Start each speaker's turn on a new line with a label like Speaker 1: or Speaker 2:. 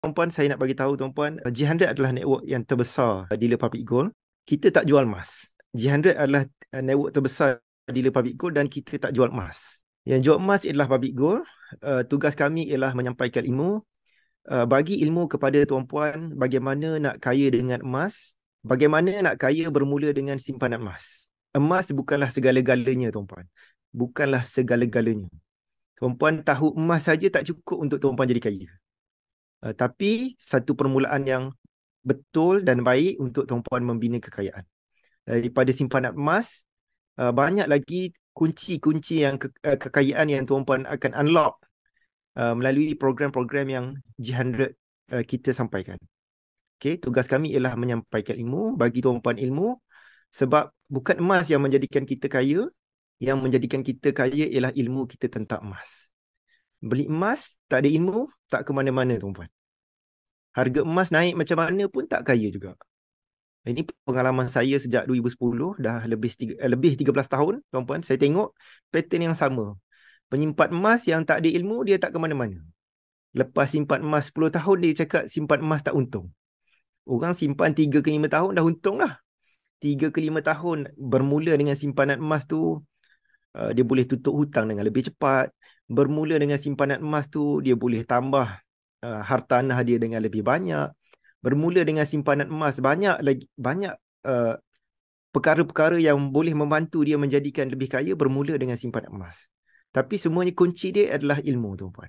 Speaker 1: tuan-puan, saya nak bagi tahu tuan-puan, G100 adalah network yang terbesar dealer public gold. Kita tak jual emas. G100 adalah network terbesar dealer public gold dan kita tak jual emas. Yang jual emas ialah public gold. Tugas kami ialah menyampaikan ilmu, bagi ilmu kepada tuan-puan bagaimana nak kaya dengan emas, bagaimana nak kaya bermula dengan simpanan emas. Emas bukanlah segala-galanya tuan-puan. Bukanlah segala-galanya. Tuan-puan tahu emas saja tak cukup untuk tuan-puan jadi kaya. Tapi satu permulaan yang betul dan baik untuk tuan-puan membina kekayaan. Daripada simpanan emas, banyak lagi kunci-kunci yang kekayaan yang tuan-puan akan unlock melalui program-program yang G100 kita sampaikan. Okay, tugas kami ialah menyampaikan ilmu, bagi tuan-puan ilmu, sebab bukan emas yang menjadikan kita kaya, yang menjadikan kita kaya ialah ilmu kita tentang emas. Beli emas, tak ada ilmu, tak ke mana-mana tuan-puan. Harga emas naik macam mana pun tak kaya juga. Ini pengalaman saya sejak 2010, dah lebih 13 tahun, tuan-puan. Saya tengok pattern yang sama. Penyimpan emas yang tak ada ilmu, dia tak ke mana-mana. Lepas simpan emas 10 tahun, dia cakap simpan emas tak untung. Orang simpan 3 ke 5 tahun dah untung lah. 3 ke 5 tahun bermula dengan simpanan emas tu, dia boleh tutup hutang dengan lebih cepat. Bermula dengan simpanan emas tu, dia boleh tambah hartanah dia dengan lebih banyak. Bermula dengan simpanan emas, banyak perkara-perkara yang boleh membantu dia menjadikan lebih kaya bermula dengan simpanan emas. Tapi semuanya kunci dia adalah ilmu, tuan-puan.